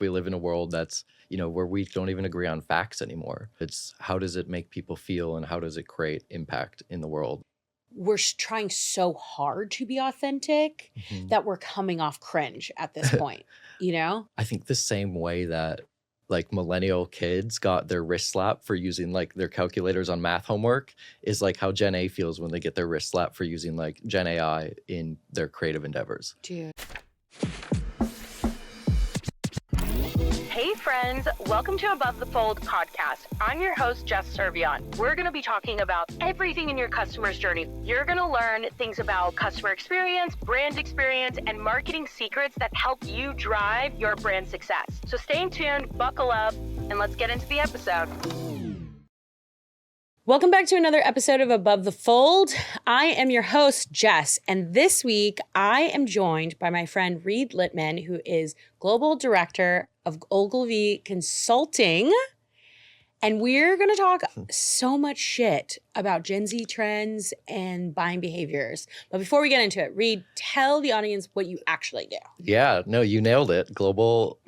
We live in a world that's, where we don't even agree on facts anymore. It's how does it make people feel and how does it create impact in the world? We're trying so hard to be authentic Mhm. that we're coming off cringe at this point, you know? I think the same way that like millennial kids got their wrist slap for using like their calculators on math homework is like how Gen A feels when they get their wrist slap for using like Gen AI in their creative endeavors. Dude. Hey friends, welcome to Above the Fold podcast. I'm your host, Jess Servion. We're going to be talking about everything in your customer's journey. You're going to learn things about customer experience, brand experience, and marketing secrets that help you drive your brand success. So stay tuned, buckle up, and let's get into the episode. Welcome back to another episode of Above the Fold. I am your host, Jess, and this week I am joined by my friend Reid Litman, who is Global Director of Ogilvy Consulting. And we're going to talk so much shit about Gen Z trends and buying behaviors. But before we get into it, Reid, tell the audience what you actually do. Yeah, no, you nailed it. Global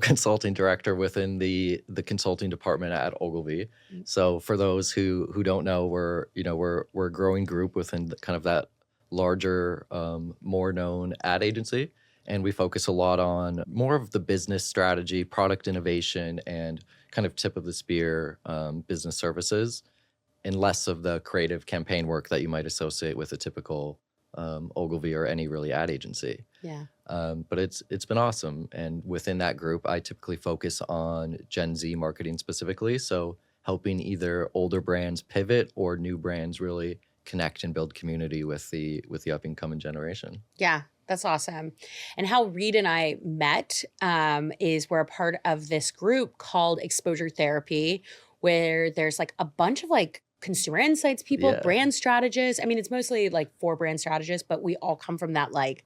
consulting director within the consulting department at Ogilvy. So for those who don't know, we're a growing group within kind of that larger, more known ad agency. And we focus a lot on more of the business strategy, product innovation, and kind of tip of the spear business services, and less of the creative campaign work that you might associate with a typical Ogilvy or any really ad agency. Yeah. But it's been awesome. And within that group, I typically focus on Gen Z marketing specifically. So helping either older brands pivot or new brands really connect and build community with the up and coming generation. Yeah. That's awesome. And how Reid and I met is we're a part of this group called Exposure Therapy, where there's like a bunch of like consumer insights people, Yeah. brand strategists. I mean, it's mostly like for brand strategists, but we all come from that like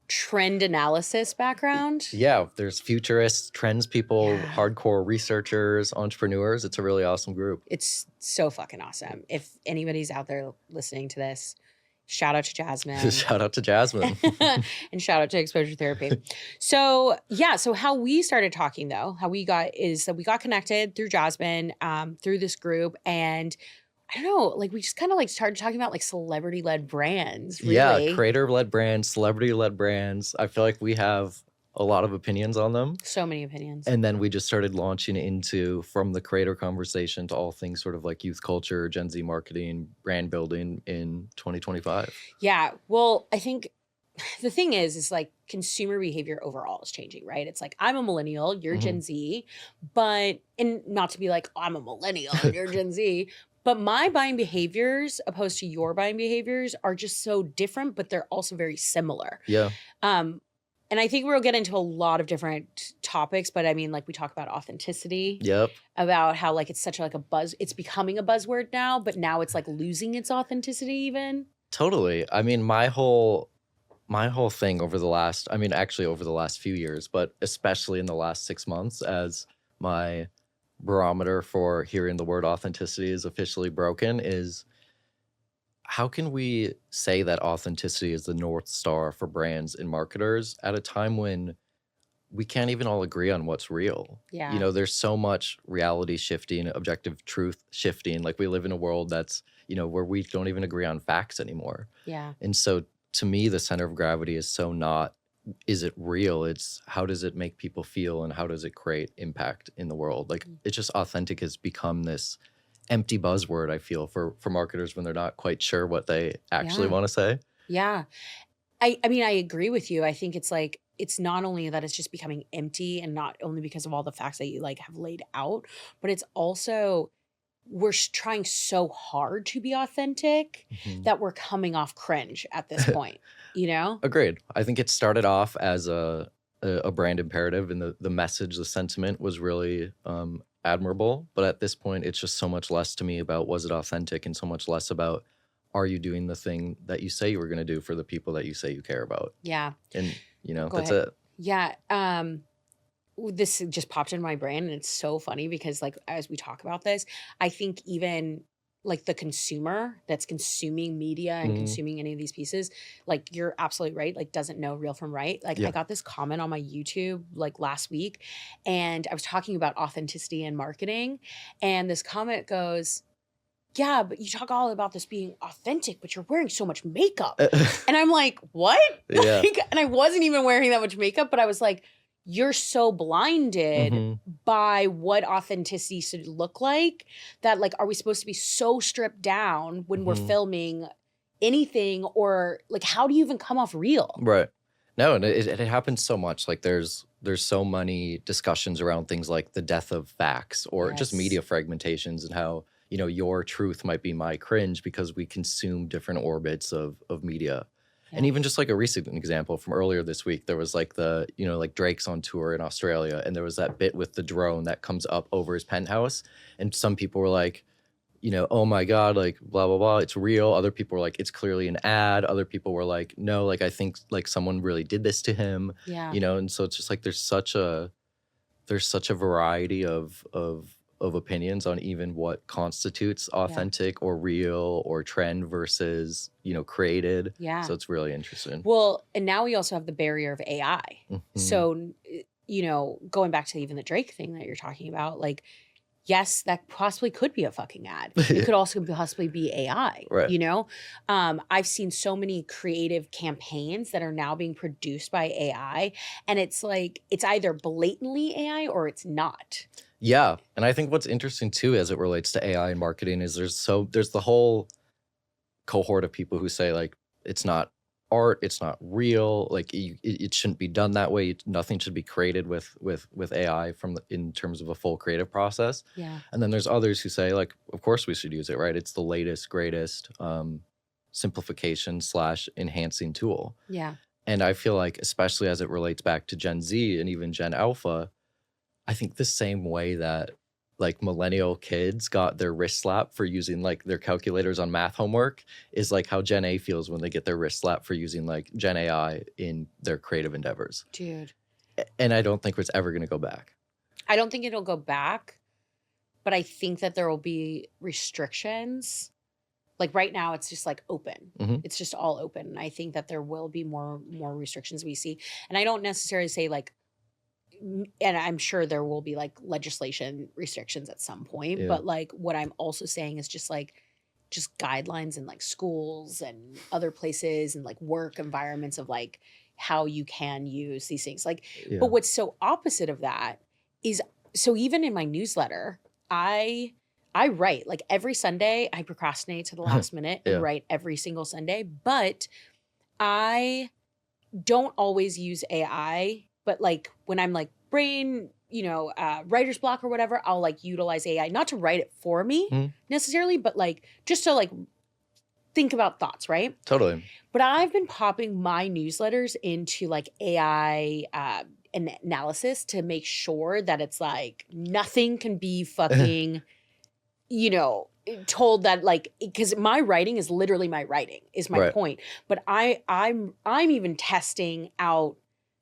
trend analysis background. Yeah, there's futurists, trends people, Yeah. hardcore researchers, entrepreneurs. It's a really awesome group. It's so fucking awesome. If anybody's out there listening to this, shout out to Jasmine. Shout out to Jasmine. And shout out to Exposure Therapy. So how we started talking though, how we got is that we got connected through Jasmine, through this group. And I don't know, like we just kind of like started talking about like celebrity-led brands, really. Yeah, creator-led brands, celebrity-led brands. I feel like we have a lot of opinions on them. So many opinions. And then we just started launching into from the creator conversation to all things sort of like youth culture, Gen Z marketing, brand building in 2025. Yeah. Well, I think the thing is like consumer behavior overall is changing, right? It's like I'm a millennial, you're Gen Z, and not to be like, I'm a millennial, you're Gen Z, but my buying behaviors opposed to your buying behaviors are just so different, but they're also very similar. Yeah. And I think we'll get into a lot of different topics, but I mean, like we talk about authenticity. Yep. About how like it's such like a buzz, it's becoming a buzzword now, but now it's like losing its authenticity even. Totally. I mean, my whole thing over the last few years, but especially in the last 6 months, as my barometer for hearing the word authenticity is officially broken, is how can we say that authenticity is the North Star for brands and marketers at a time when we can't even all agree on what's real? Yeah. There's so much reality shifting, objective truth shifting. Like we live in a world that's, where we don't even agree on facts anymore. Yeah. And so to me, the center of gravity is so not, is it real? It's how does it make people feel and how does it create impact in the world? Like it's just authentic has become this empty buzzword, I feel, for marketers when they're not quite sure what they actually want to say. Yeah. I mean, I agree with you. I think it's like, it's not only that it's just becoming empty and not only because of all the facts that you like have laid out, but it's also we're trying so hard to be authentic that we're coming off cringe at this point, Agreed. I think it started off as a brand imperative and the message, the sentiment was really admirable. But at this point, it's just so much less to me about was it authentic and so much less about are you doing the thing that you say you were going to do for the people that you say you care about? Yeah. And, Go that's ahead. it. Yeah. This just popped in my brain and it's so funny because like as we talk about this, I think even like the consumer that's consuming media and consuming any of these pieces, like you're absolutely right, like doesn't know real from right. Like I got this comment on my YouTube like last week, and I was talking about authenticity in marketing, and this comment goes, yeah, but you talk all about this being authentic, but you're wearing so much makeup. And I'm like, what? Yeah. Like, and I wasn't even wearing that much makeup, but I was like, you're so blinded by what authenticity should look like that, like, are we supposed to be so stripped down when we're filming anything, or like, how do you even come off real? Right. No, and it happens so much. Like there's so many discussions around things like the death of facts or just media fragmentations, and how, you know, your truth might be my cringe because we consume different orbits of media. And even just like a recent example from earlier this week, there was like the, you know, like Drake's on tour in Australia, and there was that bit with the drone that comes up over his penthouse. And some people were like, you know, oh my God, like blah, blah, blah, it's real. Other people were like, it's clearly an ad. Other people were like, no, like I think like someone really did this to him. You know, and so it's just like there's such a variety of opinions on even what constitutes authentic or real or trend versus, you know, created. So it's really interesting. Well, and now we also have the barrier of AI. So, you know, going back to even the Drake thing that you're talking about, like, yes, that possibly could be a fucking ad. It could also possibly be AI, you know? I've seen so many creative campaigns that are now being produced by AI, and it's like, it's either blatantly AI or it's not. Yeah. And I think what's interesting too, as it relates to AI and marketing, is there's the whole cohort of people who say like, it's not art, it's not real, like it shouldn't be done that way. Nothing should be created with AI in terms of a full creative process. And then there's others who say like, of course we should use it, right? It's the latest, greatest simplification / enhancing tool. And I feel like, especially as it relates back to Gen Z and even Gen Alpha, I think the same way that like millennial kids got their wrist slap for using like their calculators on math homework is like how Gen A feels when they get their wrist slap for using like Gen AI in their creative endeavors. Dude. And I don't think it's ever going to go back. I don't think it'll go back, but I think that there will be restrictions. Like right now, it's just like open. It's just all open. And I think that there will be more restrictions we see. And I don't necessarily say like, and I'm sure there will be like legislation restrictions at some point, but like what I'm also saying is just guidelines in like schools and other places and like work environments of like how you can use these things. Like, but what's so opposite of that is, so even in my newsletter, I write like every Sunday. I procrastinate to the last minute and write every single Sunday, but I don't always use AI. But like when I'm like brain, you know, writer's block or whatever, I'll like utilize AI, not to write it for me necessarily, but like just to like think about thoughts, right? Totally. But I've been popping my newsletters into like AI analysis to make sure that it's like nothing can be fucking, you know, told that like, because my writing is literally my writing is my point. But I'm even testing out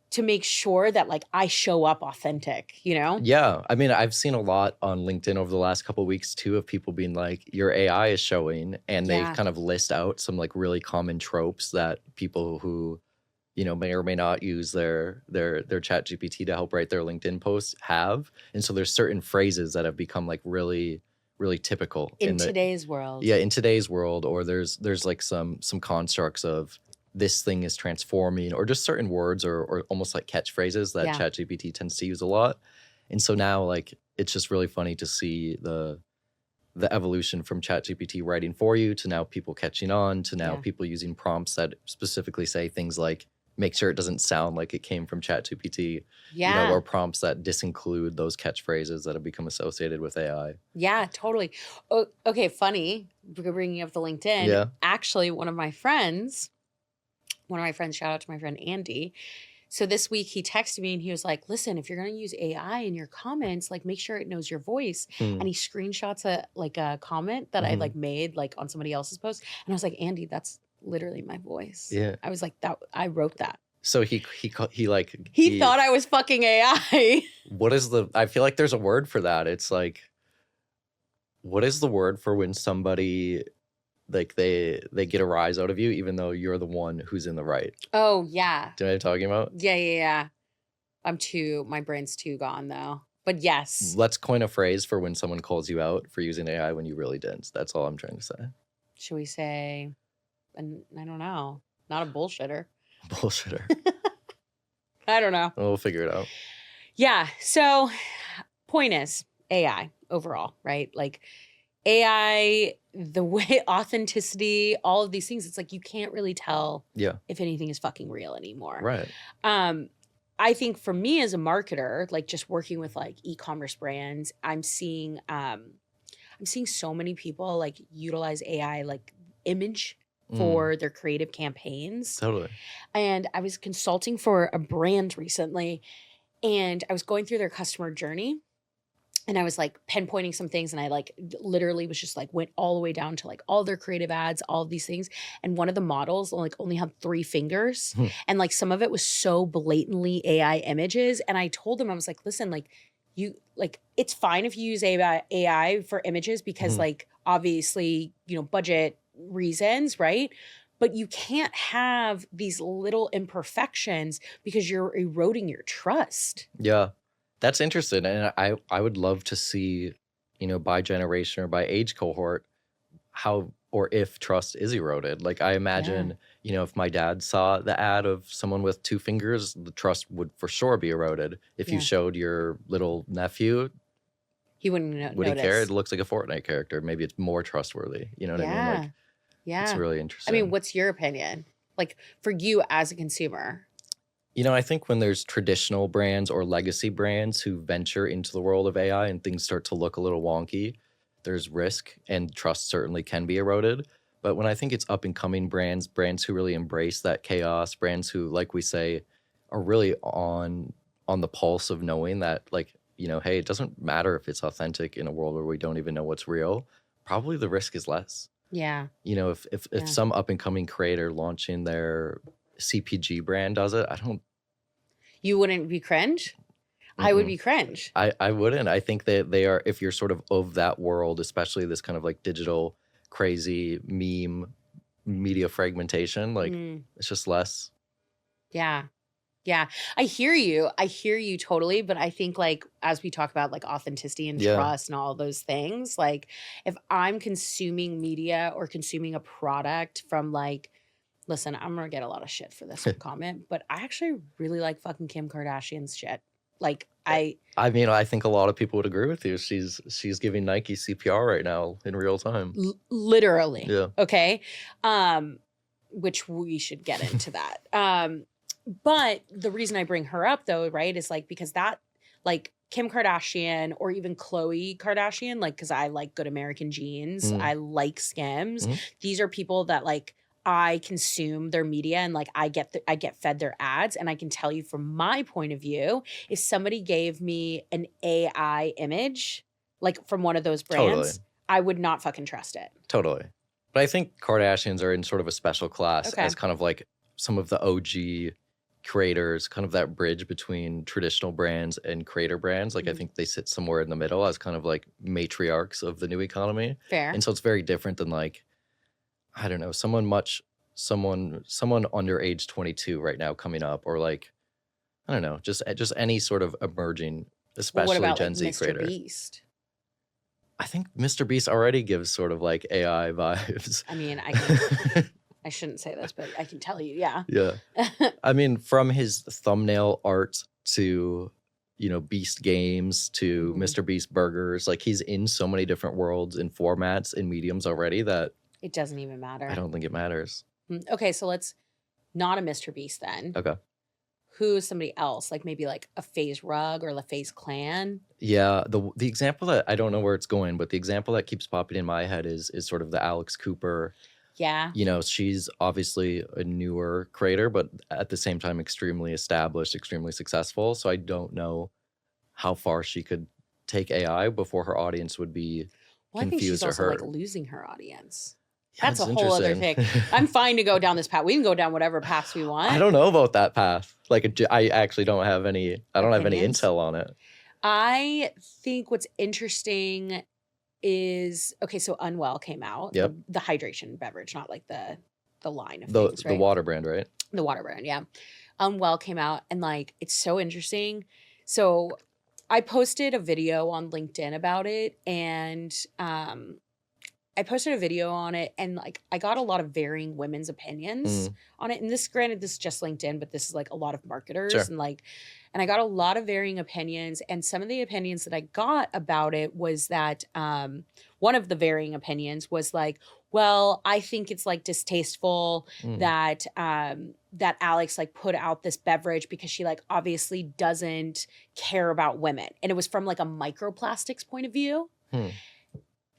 to make sure that like I show up authentic, you know? Yeah. I mean, I've seen a lot on LinkedIn over the last couple of weeks too, of people being like, your AI is showing, and they kind of list out some like really common tropes that people who, you know, may or may not use their chat GPT to help write their LinkedIn posts have. And so there's certain phrases that have become like really, really typical in today's world. Yeah, in today's world. Or there's like some constructs of this thing is transforming, or just certain words or almost like catchphrases that ChatGPT tends to use a lot. And so now like it's just really funny to see the evolution from ChatGPT writing for you to now people catching on to now people using prompts that specifically say things like, make sure it doesn't sound like it came from ChatGPT, you know, or prompts that disinclude those catchphrases that have become associated with AI. Yeah, totally. Oh, okay, funny, bringing up the LinkedIn. Actually, one of my friends, shout out to my friend Andy. So this week he texted me and he was like, listen, if you're going to use AI in your comments, like make sure it knows your voice. And he screenshots a comment that I like made like on somebody else's post. And I was like, Andy, that's literally my voice. I was like, I wrote that. So he thought I was fucking AI. What is I feel like there's a word for that. It's like, what is the word for when somebody like they get a rise out of you even though you're the one who's in the right? Oh, yeah. Do you know what I'm talking about? Yeah. My brain's too gone though. But yes. Let's coin a phrase for when someone calls you out for using AI when you really didn't. That's all I'm trying to say. Should we say, I don't know, not a bullshitter. Bullshitter. I don't know. We'll figure it out. Yeah. So point is AI overall, right? Like AI, the way authenticity, all of these things, it's like you can't really tell Yeah. if anything is fucking real anymore. Right. I think for me as a marketer, like just working with like e-commerce brands, I'm seeing so many people like utilize AI like image for their creative campaigns. Totally. And I was consulting for a brand recently and I was going through their customer journey and I was like pinpointing some things and I like literally was just like went all the way down to like all their creative ads, all of these things. And one of the models like only had 3 fingers and like some of it was so blatantly AI images. And I told them, I was like, listen, like you like it's fine if you use AI for images because like obviously, you know, budget reasons, right? But you can't have these little imperfections because you're eroding your trust. Yeah. That's interesting. And I would love to see, you know, by generation or by age cohort, how or if trust is eroded. Like I imagine, you know, if my dad saw the ad of someone with 2 fingers, the trust would for sure be eroded. If you showed your little nephew, he wouldn't would notice. he care? It looks like a Fortnite character. Maybe it's more trustworthy. You know what I mean? Like, it's really interesting. I mean, what's your opinion? Like for you as a consumer? You know, I think when there's traditional brands or legacy brands who venture into the world of AI and things start to look a little wonky, there's risk and trust certainly can be eroded. But when I think it's up and coming brands who really embrace that chaos, brands who, like we say, are really on the pulse of knowing that, like, you know, hey, it doesn't matter if it's authentic in a world where we don't even know what's real, probably the risk is less. Yeah. You know, if some up and coming creator launching their CPG brand does it, You wouldn't be cringe? I would be cringe. I wouldn't. I think that they are, if you're sort of that world, especially this kind of like digital crazy meme media fragmentation, like it's just less. Yeah. I hear you totally. But I think like, as we talk about like authenticity and trust and all those things, like if I'm consuming media or consuming a product from like, listen, I'm going to get a lot of shit for this comment, but I actually really like fucking Kim Kardashian's shit. Like I mean, I think a lot of people would agree with you. She's giving Nike CPR right now in real time. Literally. Yeah. Okay. Which we should get into that. But the reason I bring her up though, right, is like because that like Kim Kardashian or even Khloe Kardashian, like because I like Good American Jeans, I like Skims. These are people that like I consume their media and like I get fed their ads. And I can tell you from my point of view, if somebody gave me an AI image, like from one of those brands, I would not fucking trust it. Totally. But I think Kardashians are in sort of a special class as kind of like some of the OG creators, kind of that bridge between traditional brands and creator brands. Like I think they sit somewhere in the middle as kind of like matriarchs of the new economy. Fair. And so it's very different than like, I don't know, someone under age 22 right now coming up, or like, I don't know, just any sort of emerging, especially what about, Gen like, Z Mr. creator. Beast? I think Mr. Beast already gives sort of like AI vibes. I mean, I shouldn't say this, but I can tell you, yeah. Yeah. I mean, from his thumbnail art to, you know, Beast Games to Mr. Beast Burgers, like he's in so many different worlds and formats and mediums already that it doesn't even matter. I don't think it matters. Okay, so let's not a Mr. Beast then. Okay. Who is somebody else? Like maybe like a FaZe Rug or the FaZe Clan? Yeah, the example that I don't know where it's going, but the example that keeps popping in my head is sort of the Alex Cooper. Yeah. You know, she's obviously a newer creator, but at the same time extremely established, extremely successful. So I don't know how far she could take AI before her audience would be well, I think confused she's also or like hurt. losing her audience. Yeah, That's a whole other thing. I'm fine to go down this path. We can go down whatever paths we want. I don't know about that path. Like, I actually don't have any. I don't have any Opinions? intel on it. I think what's interesting is okay. So Unwell came out, Yep. the hydration beverage, not like the line of The things, the right? water brand, right? The water brand, yeah. Unwell came out, and like it's so interesting. So I posted a video on LinkedIn about it, and I posted a video on it, and like I got a lot of varying women's opinions Mm, on it. And this, granted, this is just LinkedIn, but this is like a lot of marketers, sure. and like, and I got a lot of varying opinions. And some of the opinions that I got about it was that one of the varying opinions was like, well, I think it's like distasteful Mm. that that Alex like put out this beverage because she like obviously doesn't care about women, and it was from like a microplastics point of view. Hmm.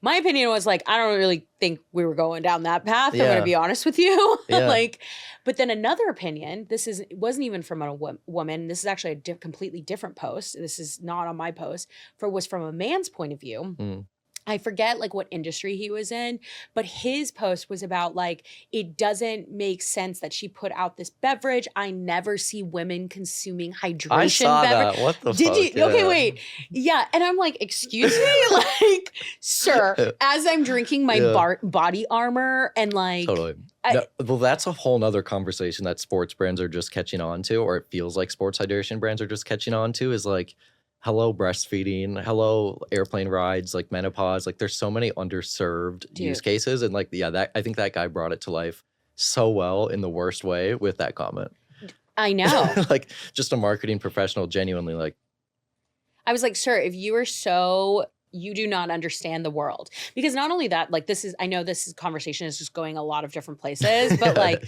My opinion was like, I don't really think we were going down that path. I'm going to Yeah. be honest with you. Yeah. Like, but then another opinion, it wasn't even from a woman. This is actually a completely different post. This is not on my post, was from a man's point of view. Mm. I forget like what industry he was in, but his post was about like, it doesn't make sense that she put out this beverage. I never see women consuming hydration I saw beverage. that. What the Did fuck? you? Okay, Yeah. wait. Yeah. And I'm like, excuse me? Like, sir, as I'm drinking my Yeah. body armor and like, Totally. No, well, that's a whole nother conversation that sports brands are just catching on to, or it feels like sports hydration brands are just catching on to, is like, hello, breastfeeding, hello, airplane rides, like menopause. Like there's so many underserved use Dude. cases. And like, yeah, that I think that guy brought it to life so well in the worst way with that comment. I know. Like just a marketing professional, genuinely like, I was like, sir, if you are so, you do not understand the world. Because not only that, like I know conversation is just going a lot of different places, but like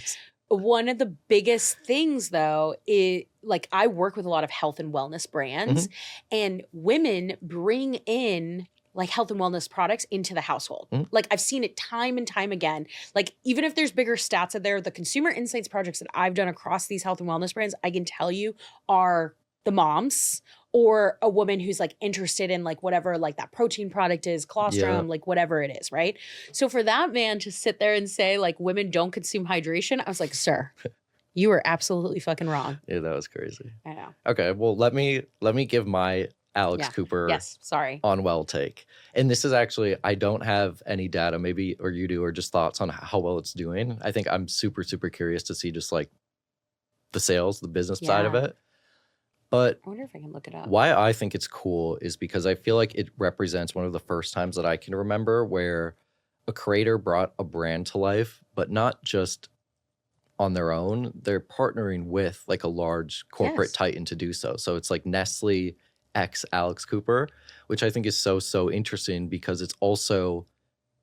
one of the biggest things though is like I work with a lot of health and wellness brands, and women bring in like health and wellness products into the household. Like I've seen it time and time again. Like even if there's bigger stats out there, the consumer insights projects that I've done across these health and wellness brands, I can tell you are the moms or a woman who's like interested in like whatever like that protein product is, colostrum, like whatever it is, right? So for that man to sit there and say like women don't consume hydration, I was like, sir, you are absolutely fucking wrong. Yeah, that was crazy. I know. Okay, well, let me give my Alex Cooper Unwell take. And this is actually, I don't have any data, maybe, or you do, or just thoughts on how well it's doing. I think I'm super, super curious to see just like the sales, the business side of it. But I wonder if I can look it up. Why I think it's cool is because I feel like it represents one of the first times that I can remember where a creator brought a brand to life, but not just on their own. They're partnering with like a large corporate titan to do so. So it's like Nestlé x Alex Cooper, which I think is so interesting because it's also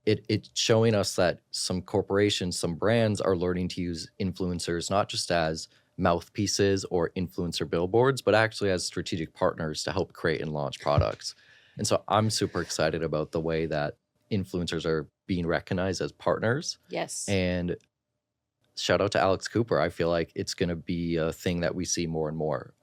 it's showing us that some corporations, some brands are learning to use influencers not just as mouthpieces or influencer billboards, but actually as strategic partners to help create and launch products. And so I'm super excited about the way that influencers are being recognized as partners. Yes. And shout out to Alex Cooper. I feel like it's going to be a thing that we see more and more.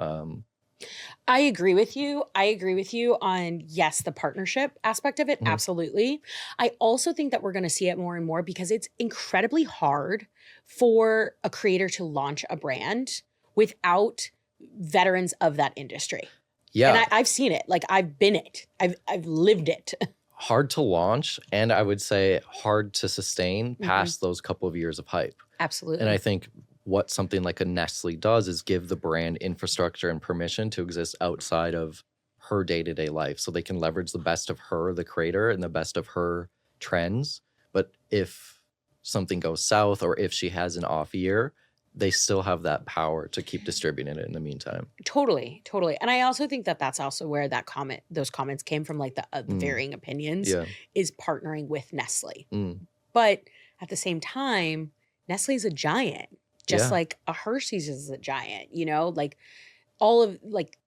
I agree with you. I agree with you on, yes, the partnership aspect of it. Absolutely. I also think that we're going to see it more and more because it's incredibly hard for a creator to launch a brand without veterans of that industry. Yeah. And I've seen it. Like I've been it. I've lived it. Hard to launch, and I would say hard to sustain past those couple of years of hype. Absolutely. And I think what something like a Nestle does is give the brand infrastructure and permission to exist outside of her day-to-day life. So they can leverage the best of her, the creator, and the best of her trends. But if something goes south or if she has an off year, they still have that power to keep distributing it in the meantime. Totally. And I also think that that's also where those comments came from, like the varying opinions, is partnering with Nestle. But at the same time, Nestle is a giant. Just like a Hershey's is a giant, you know, like all of like,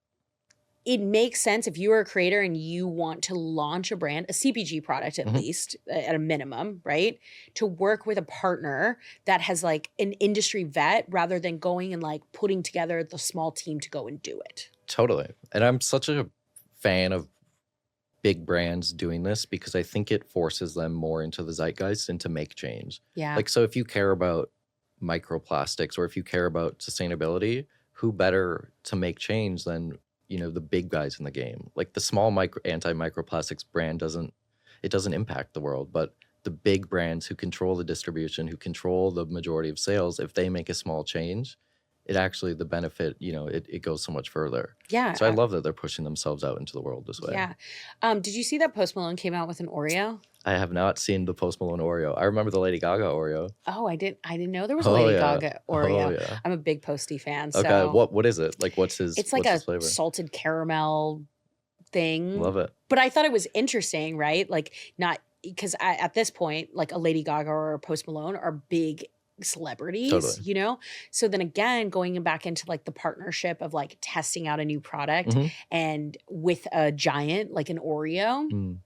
it makes sense if you are a creator and you want to launch a brand, a CPG product at least at a minimum, right? To work with a partner that has like an industry vet rather than going and like putting together the small team to go and do it. Totally. And I'm such a fan of big brands doing this because I think it forces them more into the zeitgeist and to make change. Yeah. Like, so if you care about microplastics or if you care about sustainability, who better to make change than, you know, the big guys in the game? Like the small anti-microplastics brand it doesn't impact the world. But the big brands who control the distribution, who control the majority of sales, if they make a small change, it actually, the benefit, it goes so much further. Yeah. So I love that they're pushing themselves out into the world this way. Yeah. Did you see that Post Malone came out with an Oreo? I have not seen the Post Malone Oreo. I remember the Lady Gaga Oreo. Oh, I didn't know there was a Oh, Lady yeah. Gaga Oreo. Oh, yeah. I'm a big Posty fan. Okay, So what is it? Like, what's his it's like what's his a flavor? salted caramel thing. Love it. But I thought it was interesting, right? Like, not because at this point, like a Lady Gaga or a Post Malone are big celebrities, Totally. So then again, going back into like the partnership of like testing out a new product Mhm. and with a giant like an Oreo Mm.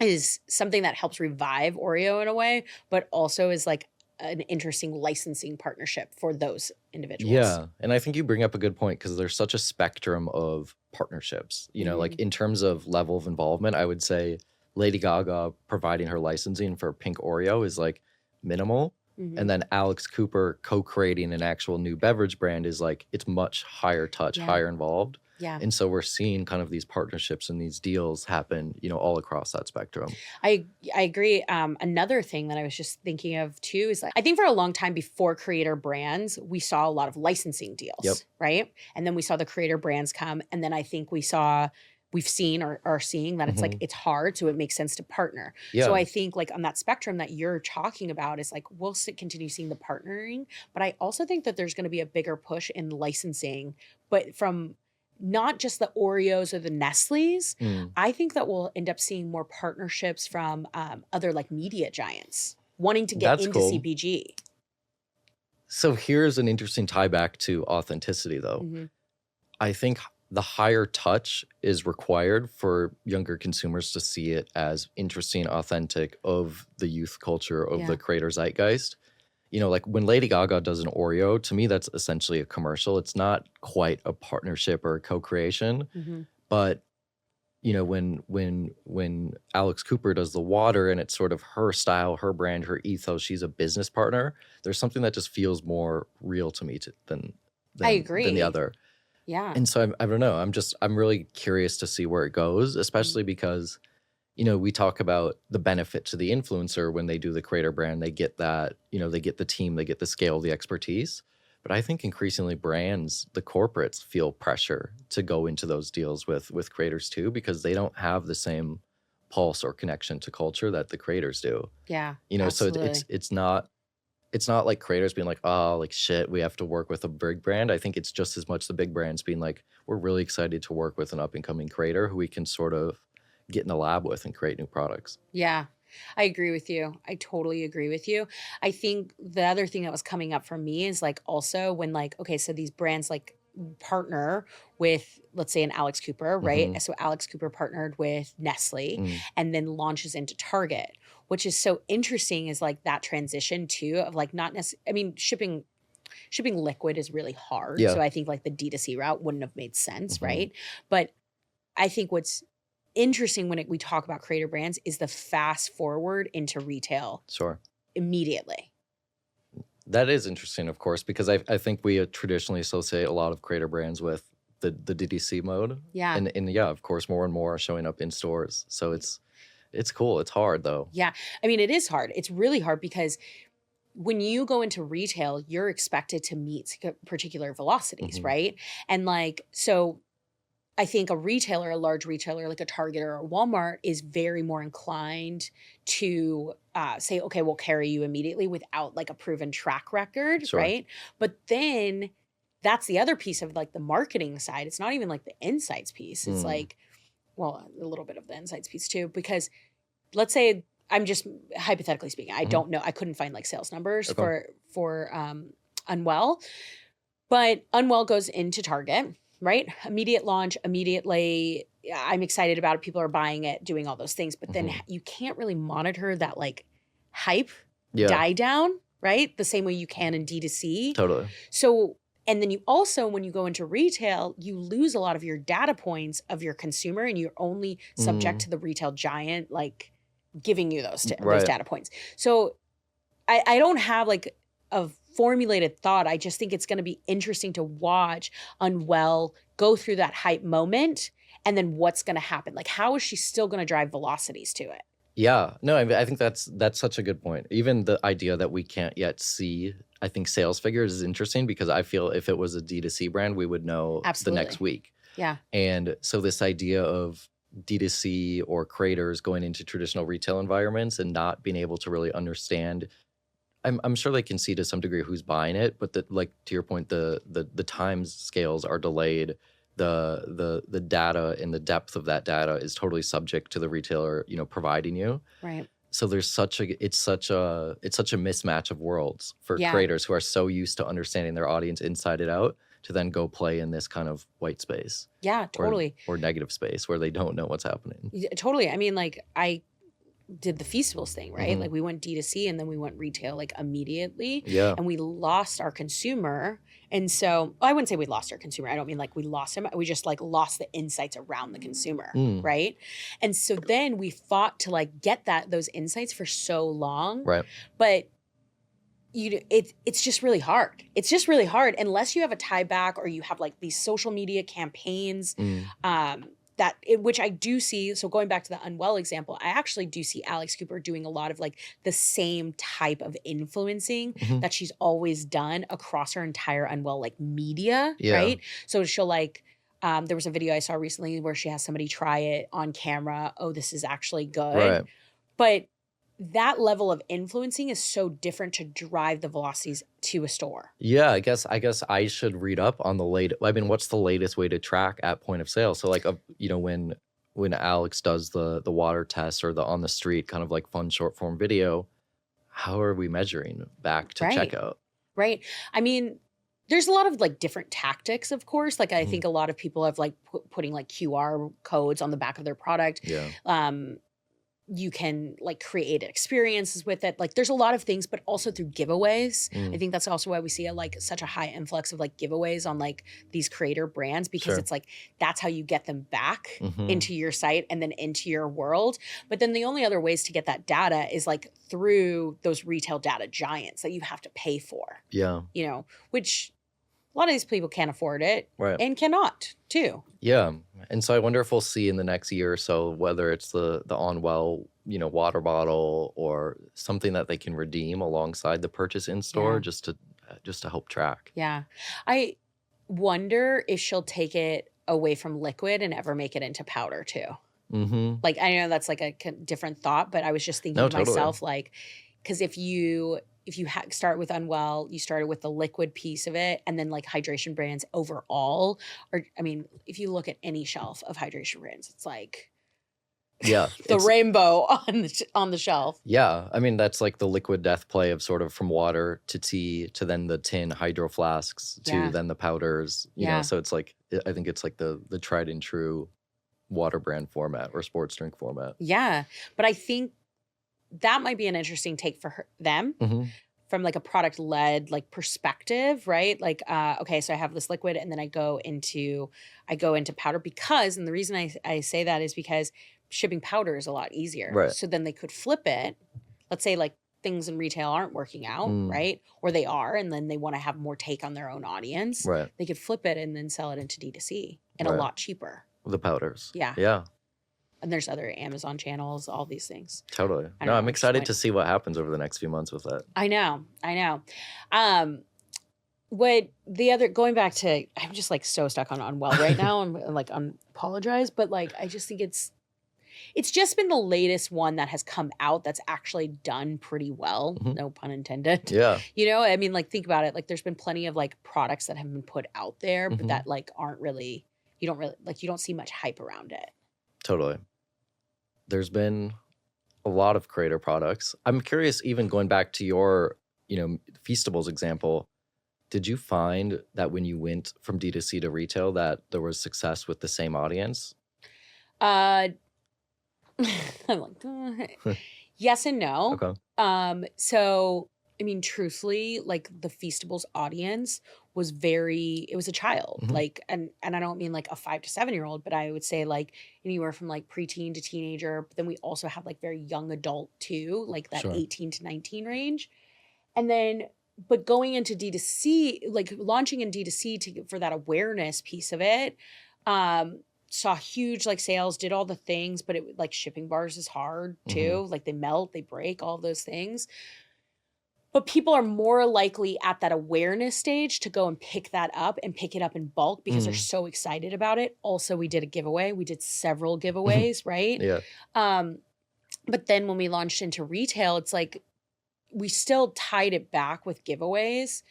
is something that helps revive Oreo in a way, but also is like an interesting licensing partnership for those individuals. Yeah, and I think you bring up a good point because there's such a spectrum of partnerships. Like in terms of level of involvement, I would say Lady Gaga providing her licensing for Pink Oreo is like minimal. Mhm. And then Alex Cooper co-creating an actual new beverage brand is like, it's much higher touch, Yeah. higher involved. Yeah. And so we're seeing kind of these partnerships and these deals happen, all across that spectrum. I agree. Another thing that I was just thinking of too is like I think for a long time before creator brands, we saw a lot of licensing deals, Yep. right? And then we saw the creator brands come, and then I think we've seen or are seeing that it's like it's hard, so it makes sense to partner. Yeah. So I think like on that spectrum that you're talking about is like we'll continue seeing the partnering, but I also think that there's going to be a bigger push in licensing, but from not just the Oreos or the Nestlés. Mm. I think that we'll end up seeing more partnerships from other like media giants wanting to get That's into cool. CPG. So here's an interesting tie back to authenticity, though. Mhm. I think the higher touch is required for younger consumers to see it as interesting, authentic of the youth culture of Yeah. the creator zeitgeist. Like when Lady Gaga does an Oreo, to me, that's essentially a commercial. It's not quite a partnership or a co-creation. Mhm. But when Alex Cooper does the water and it's sort of her style, her brand, her ethos, she's a business partner. There's something that just feels more real to me than I than agree. the other. Yeah. And so I don't know. I'm really curious to see where it goes, especially because, we talk about the benefit to the influencer when they do the creator brand. They get that, they get the team, they get the scale, the expertise. But I think increasingly brands, the corporates feel pressure to go into those deals with creators too, because they don't have the same pulse or connection to culture that the creators do. Yeah. So absolutely. it's not like creators being like, oh, like shit, we have to work with a big brand. I think it's just as much the big brands being like, we're really excited to work with an up and coming creator who we can sort of get in the lab with and create new products. Yeah. I agree with you. I totally agree with you. I think the other thing that was coming up for me is like also when like, okay, so these brands like partner with, let's say, an Alex Cooper, right? Mhm. So Alex Cooper partnered with Nestle Mm. and then launches into Target, which is so interesting is like that transition too of like not necessarily, I mean, shipping liquid is really hard. Yeah. So I think like the D2C route wouldn't have made sense, Mhm. right? But I think what's interesting when we talk about creator brands is the fast forward into retail Sure. immediately. That is interesting, of course, because I think we traditionally associate a lot of creator brands with the DDC mode. Yeah. And yeah, of course, more and more are showing up in stores. So it's cool. It's hard though. Yeah. I mean, it is hard. It's really hard because when you go into retail, you're expected to meet particular velocities, Mhm. right? And like, so I think a large retailer like a Target or a Walmart is very more inclined to say, okay, we'll carry you immediately without like a proven track record, Sure. right? But then that's the other piece of like the marketing side. It's not even like the insights piece. It's Mm. like, well, a little bit of the insights piece too, because let's say I'm just hypothetically speaking, I Mhm. don't know, I couldn't find like sales numbers Okay. for Unwell, but Unwell goes into Target, right? Immediate launch, immediately. I'm excited about it. People are buying it, doing all those things, but then Mhm. you can't really monitor that like hype Yeah, die down, right? The same way you can in D2C. totally. So, and then you also, when you go into retail, you lose a lot of your data points of your consumer and you're only subject to the retail giant, like giving you those Right. data points. So I don't have like a formulated thought. I just think it's going to be interesting to watch Unwell go through that hype moment and then what's going to happen. Like, how is she still going to drive velocities to it? Yeah, no, I think that's such a good point. Even the idea that we can't yet see, I think sales figures is interesting because I feel if it was a D2C brand, we would know the next Absolutely. week. Yeah. And so this idea of D2C or creators going into traditional retail environments and not being able to really understand, I'm sure they can see to some degree who's buying it, but like to your point, the time scales are delayed. The data and the depth of that data is totally subject to the retailer, providing you. Right. So there's it's such a mismatch of worlds for Yeah. creators who are so used to understanding their audience inside and out to then go play in this kind of white space. Yeah, totally. Or negative space where they don't know what's happening. Yeah, totally. I mean, like I did the Feastables thing, right? Mhm. Like we went D2C and then we went retail like immediately. Yeah. And we lost our consumer. And so I wouldn't say we lost our consumer. I don't mean like we lost him. We just like lost the insights around the consumer, Mm. right? And so then we fought to like get those insights for so long. Right. But it's just really hard. It's just really hard unless you have a tie back or you have like these social media campaigns. Mm. Which I do see. So going back to the Unwell example, I actually do see Alex Cooper doing a lot of like the same type of influencing Mhm. that she's always done across her entire Unwell like media, Yeah. right? So she'll like, there was a video I saw recently where she has somebody try it on camera. Oh, this is actually good. Right. But that level of influencing is so different to drive the velocities to a store. Yeah, I guess I should read up on what's the latest way to track at point of sale? So like, when Alex does the water test or the on the street kind of like fun short form video, how are we measuring back to Right. checkout? Right. I mean, there's a lot of like different tactics, of course. Like I Mhm. think a lot of people have like putting like QR codes on the back of their product. Yeah. You can like create experiences with it. Like there's a lot of things, but also through giveaways. Mm. I think that's also why we see such a high influx of like giveaways on like these creator brands because Sure. it's like that's how you get them back Mhm. into your site and then into your world. But then the only other ways to get that data is like through those retail data giants that you have to pay for, Yeah. Which a lot of these people can't afford it Right. and cannot too. Yeah. And so I wonder if we'll see in the next year or so whether it's the Onwell, water bottle or something that they can redeem alongside the purchase in store Yeah. just to help track. Yeah. I wonder if she'll take it away from liquid and ever make it into powder too. Mm-hmm. Like, I know that's like a different thought, but I was just thinking No, to totally. myself, like, because if you start with Unwell, you started with the liquid piece of it, and then like hydration brands overall, or I mean, if you look at any shelf of hydration brands, it's like Yeah. the it's- rainbow on the shelf. Yeah, I mean that's like the liquid death play of sort of from water to tea to then the tin hydro flasks to Yeah. then the powders. Yeah. So it's like I think it's like the tried and true water brand format or sports drink format. Yeah, but I think that might be an interesting take for them. Mm-hmm. From like a product led like perspective, right? Like, okay, so I have this liquid and then I go into powder because, and the reason I say that is because shipping powder is a lot easier. Right. So then they could flip it. Let's say like things in retail aren't working out, Mm. right? Or they are, and then they want to have more take on their own audience. Right. They could flip it and then sell it into D2C and a Right. lot cheaper. The powders. Yeah. Yeah, And there's other Amazon channels, all these things. totally. I No, don't I'm know, excited just to see what happens over the next few months with that. I know. Going back to, I'm just like so stuck on Unwell right now and like apologize, but like I just think it's just been the latest one that has come out that's actually done pretty well. Mhm. No pun intended. Yeah. I mean, like think about it. Like there's been plenty of like products that have been put out there, but Mhm. that like aren't really, you don't see much hype around it. Totally. There's been a lot of creator products. I'm curious, even going back to your, Feastables example, did you find that when you went from D2C to retail that there was success with the same audience? I'm like, yes and no. Okay. So I mean, truthfully, like the Feastables audience was it was a child. Mhm. Like, and I don't mean like a 5 to 7-year-old, but I would say like anywhere from like preteen to teenager. But then we also have like very young adult too, like that Sure. 18 to 19 range. And then, but going into D2C, like launching in D2C for that awareness piece of it, saw huge like sales, did all the things, but it like shipping bars is hard too. Like they melt, they break, all those things. But people are more likely at that awareness stage to go and pick that up and pick it up in bulk because they're so excited about it. Also, we did a giveaway. We did several giveaways, right? Yeah. But then when we launched into retail, it's like we still tied it back with giveaways,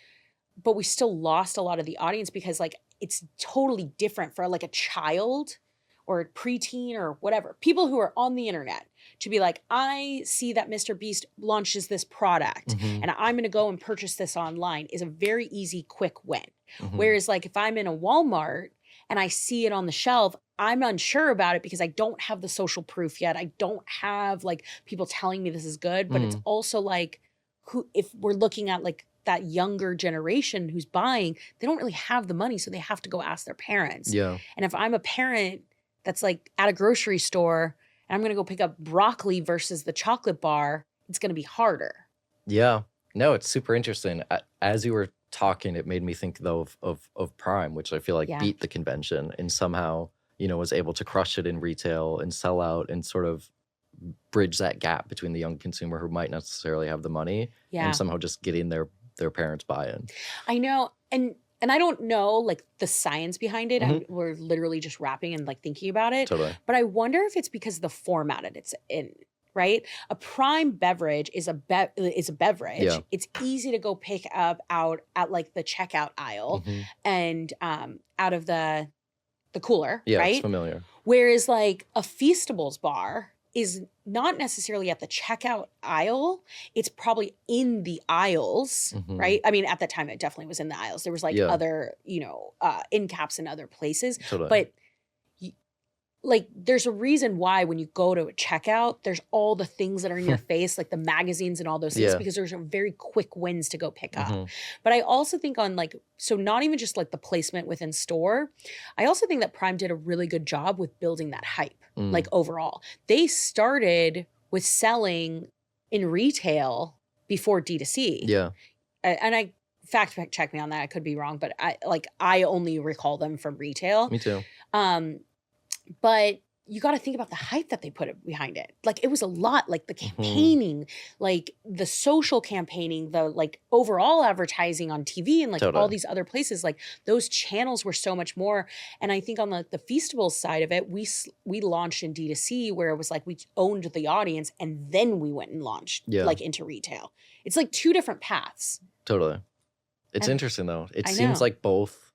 but we still lost a lot of the audience because like it's totally different for like a child or a preteen or whatever, people who are on the internet to be like, I see that Mr. Beast launches this product and I'm going to go and purchase this online is a very easy, quick win. Whereas like if I'm in a Walmart and I see it on the shelf, I'm unsure about it because I don't have the social proof yet. I don't have like people telling me this is good, but it's also like if we're looking at like that younger generation who's buying, they don't really have the money. So they have to go ask their parents. Yeah. And if I'm a parent that's like at a grocery store and I'm going to go pick up broccoli versus the chocolate bar, it's going to be harder. Yeah. No, it's super interesting. As you were talking, it made me think though of Prime, which I feel like beat the convention and somehow, was able to crush it in retail and sell out and sort of bridge that gap between the young consumer who might not necessarily have the money and somehow just getting their parents' buy-in. I know. And I don't know like the science behind it. We're literally just rapping and like thinking about it. Totally. But I wonder if it's because of the format it's in, right? A Prime beverage is a beverage. Yeah. It's easy to go pick up out at like the checkout aisle and out of the cooler, Yeah, right? it's familiar. Whereas like a Feastables bar is not necessarily at the checkout aisle. It's probably in the aisles, right? I mean, at that time, it definitely was in the aisles. There was like other, end caps in other places. Totally. But like, there's a reason why when you go to a checkout, there's all the things that are in your face, like the magazines and all those things, because there's very quick wins to go pick up. But I also think on like, so not even just like the placement within store, I also think that Prime did a really good job with building that hype, like overall. They started with selling in retail before D2C. Yeah. And I fact check me on that. I could be wrong, but I only recall them from retail. Me too. But you got to think about the hype that they put behind it. Like it was a lot, like the campaigning, like the social campaigning, the like overall advertising on TV and like all these other places, like those channels were so much more. And I think on the Feastables side of it, we launched in D2C where it was like we owned the audience and then we went and launched like into retail. It's like two different paths. Totally. It's interesting though. It seems like both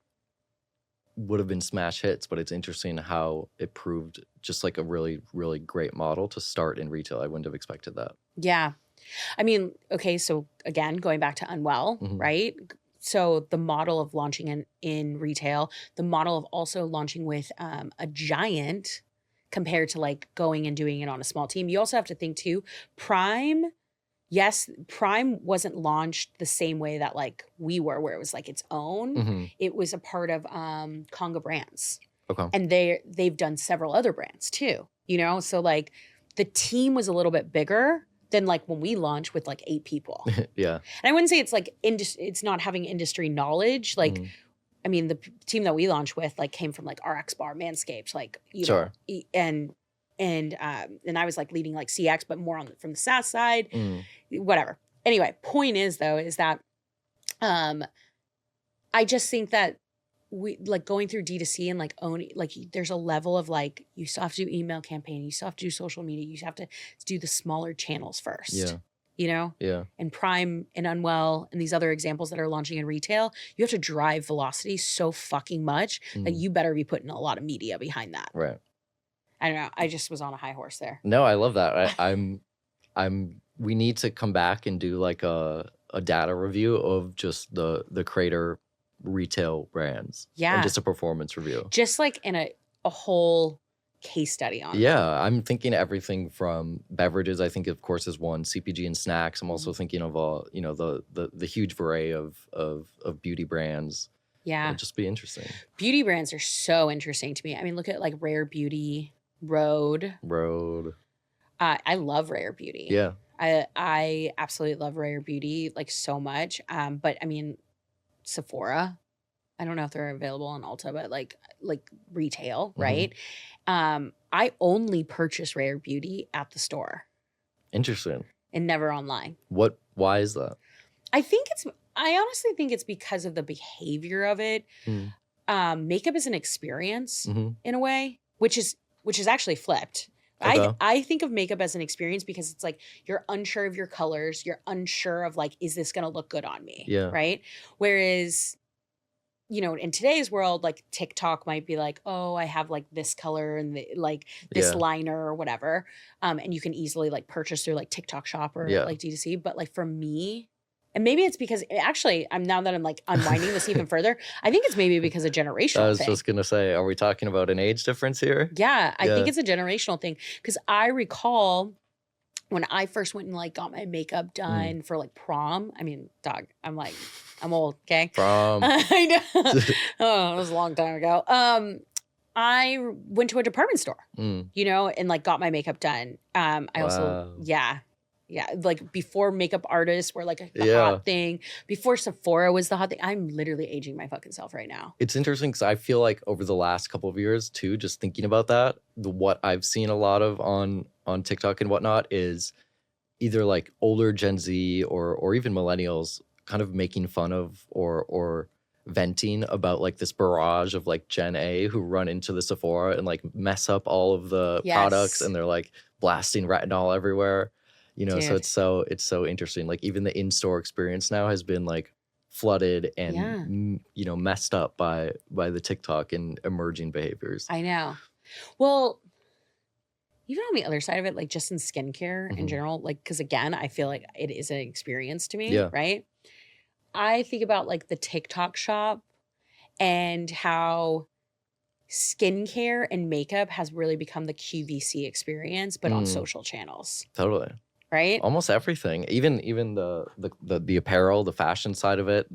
would have been smash hits, but it's interesting how it proved just like a really, really great model to start in retail. I wouldn't have expected that. Yeah. I mean, okay, so again, going back to Unwell, right? So the model of launching in retail, the model of also launching with a giant compared to like going and doing it on a small team. You also have to think too, Prime wasn't launched the same way that like we were, where it was like its own. It was a part of Congo Brands. Okay. And they've done several other brands too, So like the team was a little bit bigger than like when we launched with like 8 people. Yeah. And I wouldn't say it's like it's not having industry knowledge. Like, I mean, the team that we launched with like came from like RX Bar, Manscaped, like, know, and I was like leading like CX, but more from the SaaS side, whatever. Anyway, point is though, is that I just think that we like going through D2C and like owning, like there's a level of like, you still have to do email campaign, you still have to do social media, you have to do the smaller channels first. Yeah. Yeah. And Prime and Unwell and these other examples that are launching in retail, you have to drive velocity so fucking much that you better be putting a lot of media behind that. Right. I don't know. I just was on a high horse there. No, I love that. We need to come back and do like a data review of just the creator retail brands. Yeah. And just a performance review. Just like in a whole case study on it. Yeah. I'm thinking everything from beverages, I think of course is one, CPG and snacks. I'm also thinking of the huge array of beauty brands. Yeah. It'd just be interesting. Beauty brands are so interesting to me. I mean, look at like Rare Beauty, Rhode. I love Rare Beauty. Yeah. I absolutely love Rare Beauty like so much. But I mean, Sephora, I don't know if they're available on Ulta, but like retail, Mhm. right? I only purchase Rare Beauty at the store Interesting. and never online. Why is that? I honestly think it's because of the behavior of it. Mm. Makeup is an experience Mhm. in a way, which is actually flipped. Okay. I think of makeup as an experience because it's like you're unsure of your colors, you're unsure of like, is this gonna look good on me? Yeah. Right. Whereas, in today's world, like TikTok might be like, oh, I have like this color and like this Yeah. liner or whatever. And you can easily like purchase through like TikTok shop or Yeah. like D2C. But like for me, and maybe it's because actually now that I'm like unwinding this even further, I think it's maybe because of I generational was thing. just gonna say, are we talking about an age difference here? Yeah, I think Yeah. it's a generational thing because I recall when I first went and like got my makeup done for like prom. I mean, dog, I'm old, okay? From I know. Oh, it was a long time ago. I went to a department store, Mm. and like got my makeup done. I also, Wow. yeah, like before makeup artists were like the Yeah. hot thing, before Sephora was the hot thing. I'm literally aging my fucking self right now. It's interesting because I feel like over the last couple of years too, just thinking about that, what I've seen a lot of on TikTok and whatnot is either like older Gen Z or even millennials kind of making fun of or venting about like this barrage of like Gen A who run into the Sephora and like mess up all of the products, Yes. and they're like blasting retinol everywhere. So Dude. it's so interesting. Like even the in-store experience now has been like flooded and Yeah. messed up by the TikTok and emerging behaviors. I know. Well, even on the other side of it, like just in skincare in Mhm. general, like, because again, I feel like it is an experience to me, Yeah. right? I think about like the TikTok shop and how skincare and makeup has really become the QVC experience, but on Mm. social channels, Totally. right? Almost everything, even the apparel, the fashion side of it,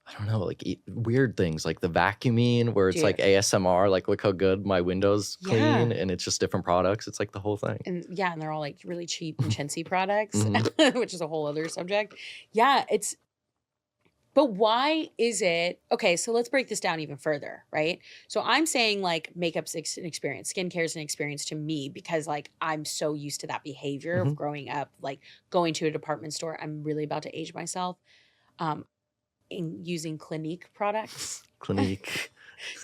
I don't know, like weird things like the vacuuming where it's like Dude. ASMR, like look how good my windows clean, Yeah. and it's just different products. It's like the whole thing. And and they're all like really cheap and chintzy products, Mhm. which is a whole other subject. Yeah, but why is it okay? So let's break this down even further, right? So I'm saying like makeup's an experience, skincare is an experience to me because like I'm so used to that behavior of Mhm. growing up, like going to a department store. I'm really about to age myself, in using Clinique products. Clinique.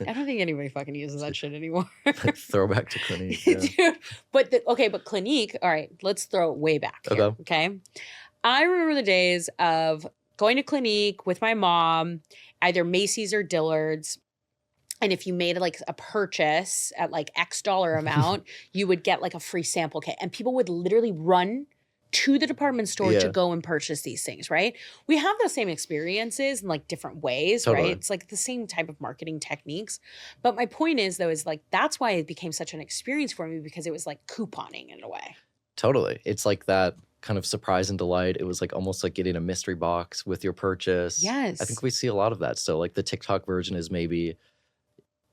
I don't think anybody fucking uses that shit anymore. Like throwback to Clinique. Yeah. Dude, but Clinique, all right, let's throw it way back here, Okay. okay? I remember the days of going to Clinique with my mom, either Macy's or Dillard's, and if you made like a purchase at like X dollar amount, you would get like a free sample kit, and people would literally run to the department store to Yeah. go and purchase these things, right? We have those same experiences in like different ways, Totally. right? It's like the same type of marketing techniques. But my point is though, is like that's why it became such an experience for me because it was like couponing in a way. Totally. It's like that kind of surprise and delight. It was like almost like getting a mystery box with your purchase. Yes. I think we see a lot of that. So like the TikTok version is maybe,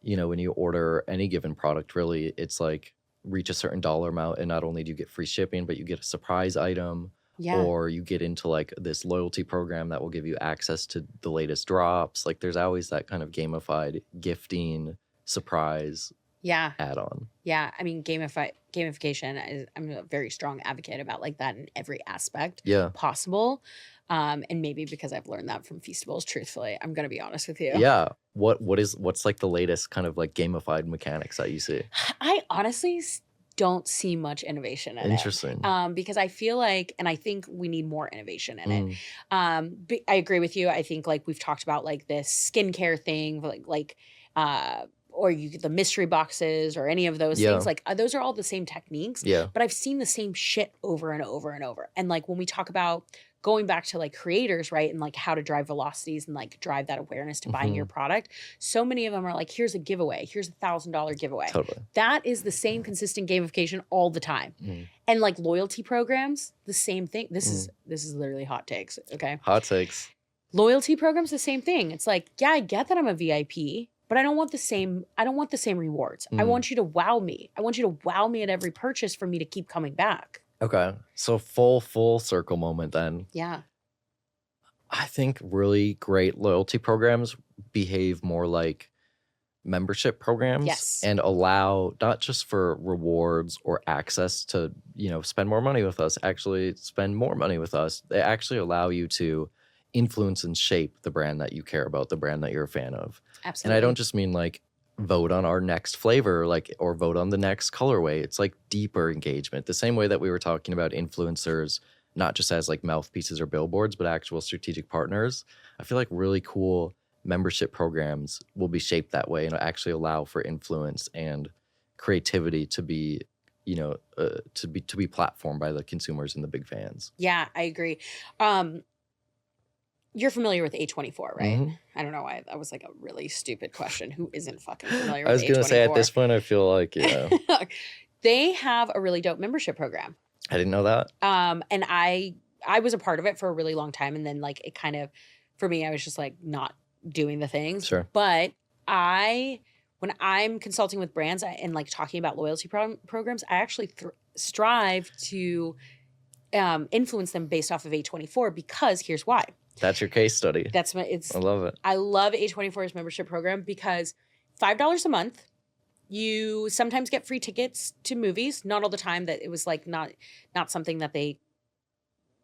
when you order any given product, really, it's like reach a certain dollar amount and not only do you get free shipping, but you get a surprise item, Yeah. or you get into like this loyalty program that will give you access to the latest drops. Like there's always that kind of gamified gifting surprise Yeah. add-on. Yeah. I mean, gamification is, I'm a very strong advocate about like that in every aspect Yeah. possible. And maybe because I've learned that from Feastables, truthfully, I'm going to be honest with you. Yeah. What's like the latest kind of like gamified mechanics that you see? I honestly don't see much innovation in Interesting. it. Because I feel like, and I think we need more innovation in it. Mm. But I agree with you. I think like we've talked about like this skincare thing, or the mystery boxes or any of those Yeah. things. Like those are all the same techniques. Yeah. But I've seen the same shit over and over and over. And like when we talk about going back to like creators, right? And like how to drive velocities and like drive that awareness to buying your product. So many of them are like, here's a giveaway. Here's $1,000 giveaway. Totally. That is the same consistent gamification all the time. Mm. And like loyalty programs, the same thing. This is literally hot takes. Okay. Hot takes. Loyalty programs, the same thing. It's like, yeah, I get that I'm a VIP, but I don't want the same rewards. I want you to wow me. I want you to wow me at every purchase for me to keep coming back. Okay. So full circle moment then. Yeah. I think really great loyalty programs behave more like membership programs Yes. and allow not just for rewards or access to, spend more money with us, actually spend more money with us. They actually allow you to influence and shape the brand that you care about, the brand that you're a fan of. And Absolutely. I don't just mean like vote on our next flavor, like, or vote on the next colorway. It's like deeper engagement. The same way that we were talking about influencers, not just as like mouthpieces or billboards, but actual strategic partners. I feel like really cool membership programs will be shaped that way and actually allow for influence and creativity to be, to be platformed by the consumers and the big fans. Yeah, I agree. You're familiar with A24, right? Mhm. I don't know why that was like a really stupid question. Who isn't fucking familiar with I was A24? gonna say at this point, I feel like, They have a really dope membership program. I didn't know that. And I was a part of it for a really long time, and then like it kind of, for me, I was just like not doing the things. Sure. But when I'm consulting with brands and like talking about loyalty programs, I actually strive to influence them based off of A24, because here's why. That's your case study. I love it. I love A24's membership program because $5 a month, you sometimes get free tickets to movies. Not all the time. That it was like not something that they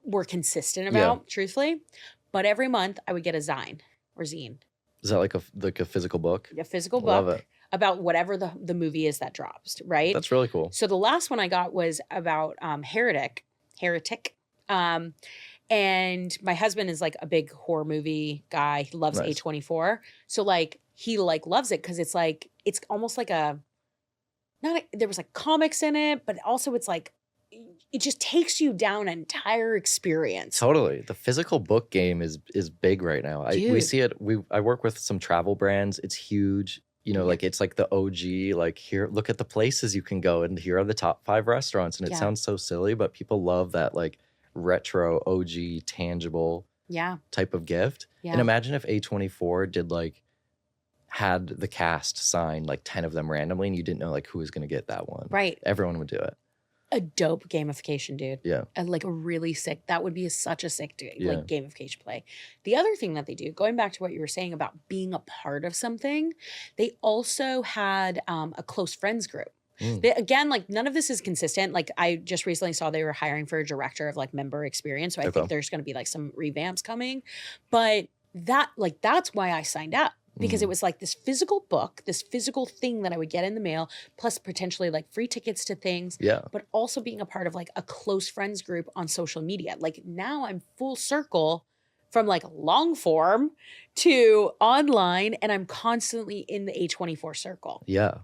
were consistent about, truthfully. But every month I would get a zine. Is that like a physical book? A physical Love book it. about whatever the movie is that drops, right? That's really cool. So the last one I got was about Heretic. And my husband is like a big horror movie guy. He loves Nice. A24. So like he like loves it because it's like, it's almost like there was like comics in it, but also it's like, it just takes you down an entire experience. Totally. The physical book game is big right now. We Dude. see it. I work with some travel brands. It's huge. Like it's like the OG, like here, look at the places you can go and here are the top 5 restaurants. And it Yeah. sounds so silly, but people love that like retro OG tangible Yeah. type of gift. Yeah. And imagine if A24 had the cast sign like 10 of them randomly and you didn't know like who was going to get that one. Right. Everyone would do it. A dope gamification, dude. Yeah. And like a really sick, that would be such a sick Yeah. like gamification play. The other thing that they do, going back to what you were saying about being a part of something, they also had a close friends group. Again, like none of this is consistent. Like I just recently saw they were hiring for a director of like member experience. So I think there's going to be like some revamps coming, but that's why I signed up. Because it was like this physical book, this physical thing that I would get in the mail, plus potentially like free tickets to things, but also being a part of like a close friends group on social media. Like now I'm full circle from like long form to online, and I'm constantly in the A24 circle. Yeah.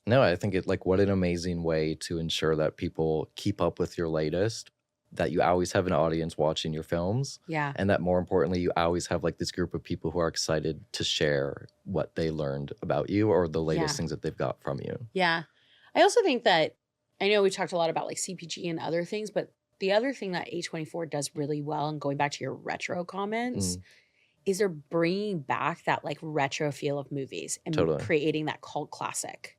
No, I think what an amazing way to ensure that people keep up with your latest, that you always have an audience watching your films. Yeah. And that more importantly, you always have like this group of people who are excited to share what they learned about you or the latest things that they've got from you. Yeah. I also think that, I know we talked a lot about like CPG and other things, but the other thing that A24 does really well, and going back to your retro comments, is they're bringing back that like retro feel of movies and creating that cult classic.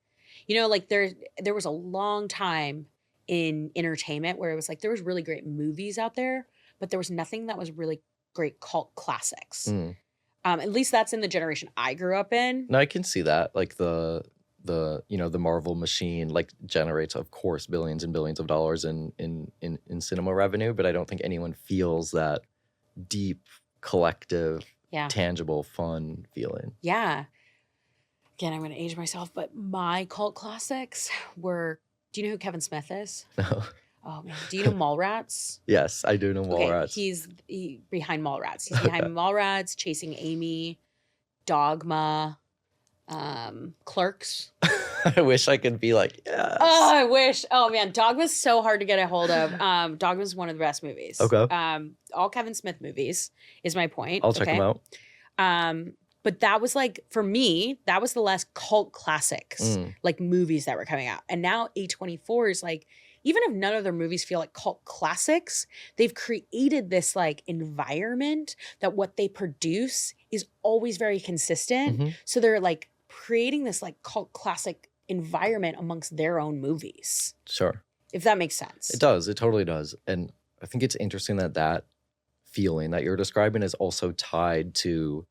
Like there was a long time in entertainment where it was like there was really great movies out there, but there was nothing that was really great cult classics. At least that's in the generation I grew up in. No, I can see that. Like the Marvel machine like generates, of course, billions and billions of dollars in cinema revenue, but I don't think anyone feels that deep, collective, tangible, fun feeling. Yeah. Again, I'm going to age myself, but my cult classics were, do you know who Kevin Smith is? No. Oh man, do you know Mallrats? Yes, I do know Mallrats. He's behind Mallrats. He's behind Mallrats, Chasing Amy, Dogma, Clerks. I wish I could be like, yes. Oh, I wish. Oh man, Dogma's so hard to get a hold of. Dogma's one of the best movies. Okay. All Kevin Smith movies is my point. I'll check them out. But that was like, for me, that was the last cult classics, like movies that were coming out. And now A24 is like, even if none of their movies feel like cult classics, they've created this like environment that what they produce is always very consistent. So they're like creating this like cult classic environment amongst their own movies. Sure. If that makes sense. It does. It totally does. And I think it's interesting that feeling that you're describing is also tied to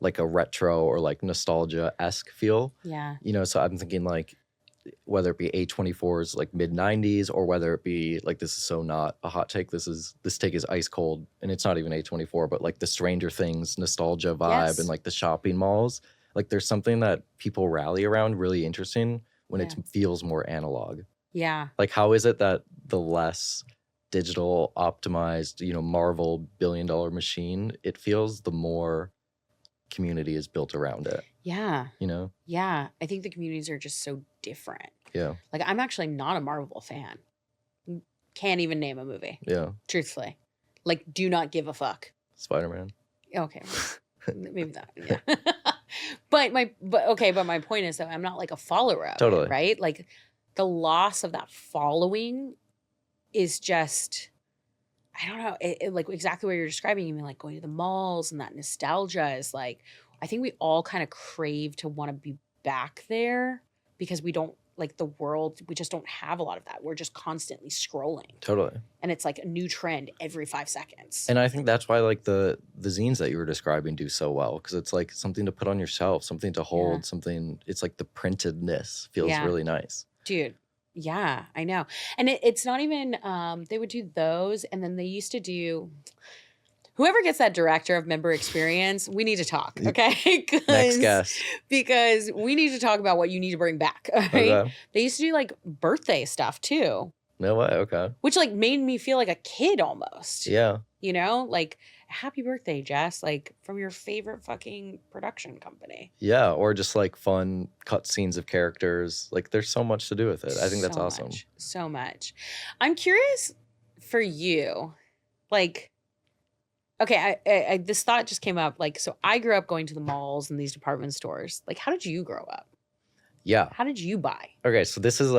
like a retro or like nostalgia-esque feel. Yeah. You know, so I'm thinking like whether it be A24's like mid 90s or whether it be like, this is so not a hot take. This take is ice cold, and it's not even A24, but like the Stranger Things nostalgia vibe Yes. and like the shopping malls. Like there's something that people rally around really interesting when Yeah. it feels more analog. Yeah. Like how is it that the less digital optimized, you know, Marvel $1 billion machine it feels, the more community is built around it, Yeah. you know? Yeah. I think the communities are just so different. Yeah. Like, I'm actually not a Marvel fan. Can't even name a movie, Yeah. truthfully. Like, do not give a fuck. Spider-Man. Okay. Maybe that. Yeah. but my point is that I'm not like a follower of Totally. it, right? Like the loss of that following is just, I don't know, like exactly what you're describing. You mean like going to the malls and that nostalgia is like, I think we all kind of crave to want to be back there because we don't like the world. We just don't have a lot of that. We're just constantly scrolling. Totally. And it's like a new trend every 5 seconds. And I think that's why like the zines that you were describing do so well, because it's like something to put on your shelf, something to hold, something. It's like the printedness feels really nice. Dude, yeah, I know. And it's not even, they would do those. And then they used to do, whoever gets that director of member experience, we need to talk, okay? Next guest. Because we need to talk about what you need to bring back, all right? Okay. They used to do like birthday stuff too, No way. Okay. which like made me feel like a kid almost. Yeah. You know, like happy birthday, Jess, like from your favorite fucking production company. Yeah. Or just like fun cut scenes of characters. Like there's so much to do with it. I think that's awesome. So much. I'm curious for you, like, okay, I this thought just came up. Like, so I grew up going to the malls and these department stores. Like, how did you grow up? Yeah. How did you buy? Okay. So this is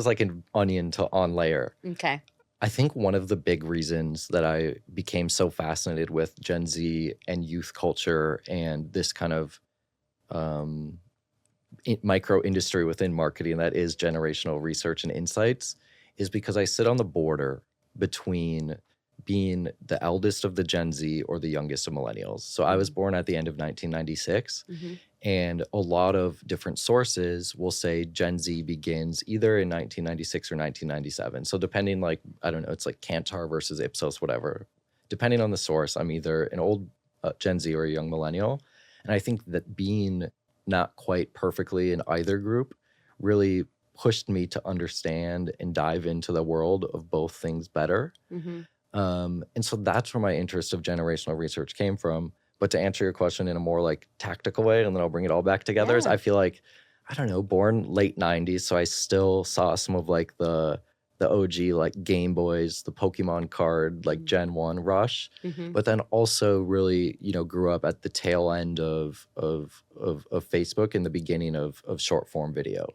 like an onion to on layer. Okay. I think one of the big reasons that I became so fascinated with Gen Z and youth culture and this kind of micro industry within marketing that is generational research and insights is because I sit on the border between being the eldest of the Gen Z or the youngest of millennials. So I was born at the end of 1996. Mm-hmm. And a lot of different sources will say Gen Z begins either in 1996 or 1997. So depending, like, I don't know, it's like Kantar versus Ipsos, whatever. Depending on the source, I'm either an old Gen Z or a young millennial. And I think that being not quite perfectly in either group really pushed me to understand and dive into the world of both things better. Mm-hmm. And so that's where my interest of generational research came from. But to answer your question in a more like tactical way, and then I'll bring it all back together, is I feel like, I don't know, born late 90s, so I still saw some of like the OG like Game Boys, the Pokemon card, like Gen 1 rush, but then also really, you know, grew up at the tail end of Facebook and the beginning of short form video.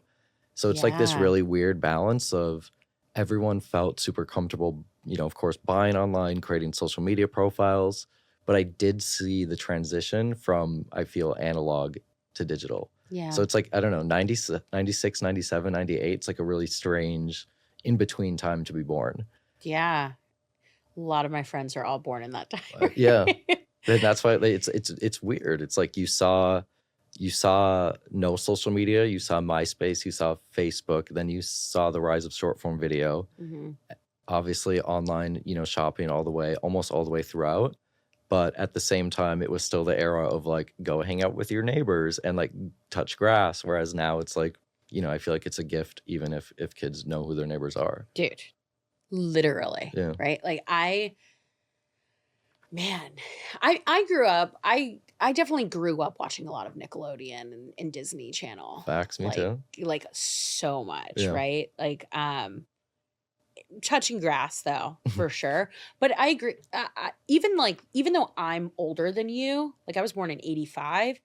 So it's like this really weird balance of everyone felt super comfortable, you know, of course, buying online, creating social media profiles. But I did see the transition from, I feel, analog to digital. Yeah. So it's like, I don't know, 96, 97, 98. It's like a really strange in-between time to be born. Yeah. A lot of my friends are all born in that time. Yeah. And that's why it's weird. It's like you saw no social media, you saw MySpace, you saw Facebook, then you saw the rise of short form video. Mm-hmm. Obviously online, you know, shopping almost all the way throughout. But at the same time, it was still the era of like, go hang out with your neighbors and like touch grass. Whereas now it's like, you know, I feel like it's a gift, even if kids know who their neighbors are. Dude, literally. Yeah. Right? Like I grew up, I definitely grew up watching a lot of Nickelodeon and Disney Channel. Facts, me too. Like so much, Yeah. right? Like touching grass though, for sure. But I agree. Even though I'm older than you, like I was born in 85,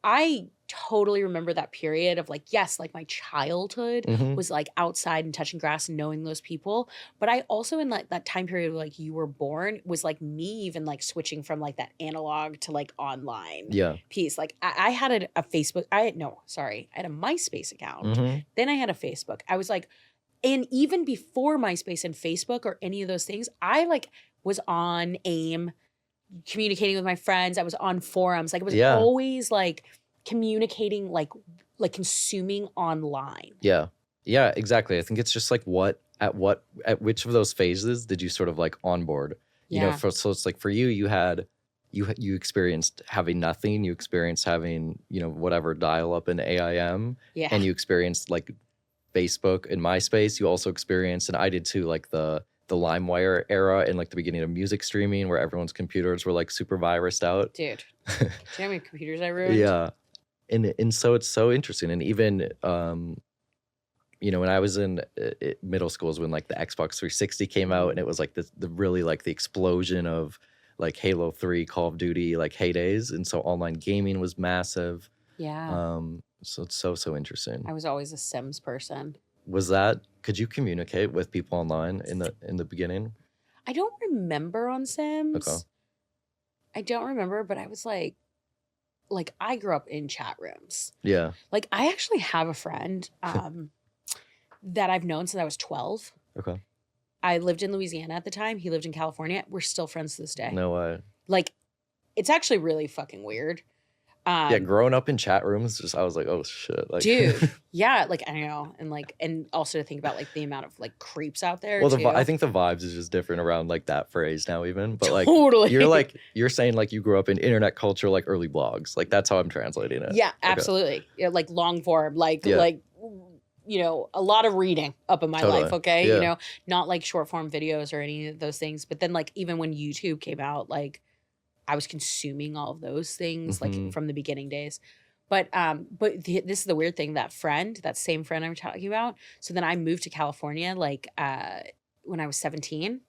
I totally remember that period of like, yes, like my childhood was like outside and touching grass and knowing those people. But I also in like that time period where like you were born was like me even like switching from like that analog to like online piece. Like I had a Facebook. I had a MySpace account. Then I had a Facebook. I was like, and even before MySpace and Facebook or any of those things, I like was on AIM, communicating with my friends. I was on forums. Like, it was Yeah. always like communicating, like consuming online. Yeah. Yeah, exactly. I think it's just like at which of those phases did you sort of like onboard? You know, Yeah. so it's like for you, you experienced having nothing, you experienced having, you know, whatever dial up in AIM, Yeah. and you experienced like Facebook and MySpace. You also experienced, and I did too, like the LimeWire era and like the beginning of music streaming where everyone's computers were like super virused out. Dude, do you know how many computers I ruined? Yeah. And so it's so interesting. And even you know, when I was in middle school is when like the Xbox 360 came out, and it was like the really like the explosion of like Halo 3, Call of Duty, like heydays. And so online gaming was massive. Yeah. So it's so interesting. I was always a Sims person. Could you communicate with people online in the beginning? I don't remember on Sims. Okay. I don't remember, but I was like I grew up in chat rooms. Yeah. Like, I actually have a friend that I've known since I was 12. Okay. I lived in Louisiana at the time. He lived in California. We're still friends to this day. No way. Like, it's actually really fucking weird. Yeah, growing up in chat rooms, just I was like, oh shit, like, Dude, yeah, like, I know, and also to think about like the amount of like creeps out there. well, too. I think the vibes is just different around like that phrase now, even. But like, Totally. you're saying like you grew up in internet culture, like early blogs, like that's how I'm translating it. Yeah, Okay. absolutely. Yeah, like long form, like Yeah. you know, a lot of reading up in my Totally. life. Okay, Yeah. you know, not like short form videos or any of those things. But then like even when YouTube came out, like I was consuming all of those things like Mhm. from the beginning days. But this is the weird thing, that same friend I'm talking about. So then I moved to California like when I was 17